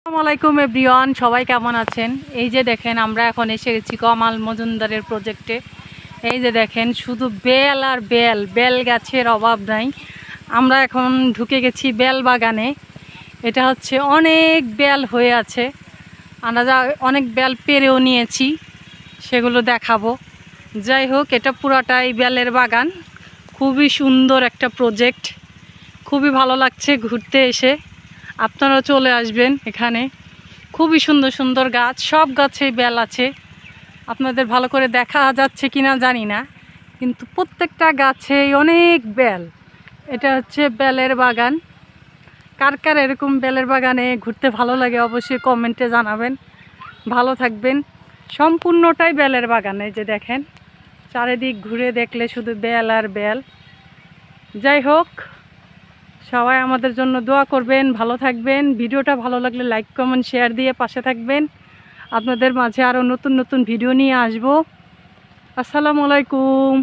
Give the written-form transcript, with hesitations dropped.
আসসালামু আলাইকুম এভরিওয়ান, সবাই কেমন আছেন? এই যে দেখেন, আমরা এখন এসে গেছি কমাল মজুমদারের প্রজেক্টে। এই যে দেখেন, শুধু বেল আর বেল, বেল গাছের অভাব নাই। আমরা এখন ঢুকে গেছি বেল বাগানে। এটা হচ্ছে অনেক বেল হয়ে আছে, আমরা অনেক বেল পেরেও নিয়েছি, সেগুলো দেখাবো। যাই হোক, এটা পুরাটাই বেলের বাগান। খুবই সুন্দর একটা প্রজেক্ট, খুবই ভালো লাগছে ঘুরতে এসে। আপনারাও চলে আসবেন এখানে। খুবই সুন্দর সুন্দর গাছ, সব গাছেই বেল আছে। আপনাদের ভালো করে দেখা যাচ্ছে কিনা জানি না, কিন্তু প্রত্যেকটা গাছেই অনেক বেল। এটা হচ্ছে বেলের বাগান। কার কার এরকম বেলের বাগানে ঘুরতে ভালো লাগে অবশ্যই কমেন্টে জানাবেন। ভালো থাকবেন। সম্পূর্ণটাই বেলের বাগান। এই যে দেখেন, চারিদিক ঘুরে দেখলে শুধু বেল আর বেল। যাই হোক, সবাই আমাদের জন্য দোয়া করবেন, ভালো থাকবেন। ভিডিওটা ভালো লাগলে লাইক কমেন্ট শেয়ার দিয়ে পাশে থাকবেন। আপনাদের মাঝে আরও নতুন নতুন ভিডিও নিয়ে আসবো। আসসালামু আলাইকুম।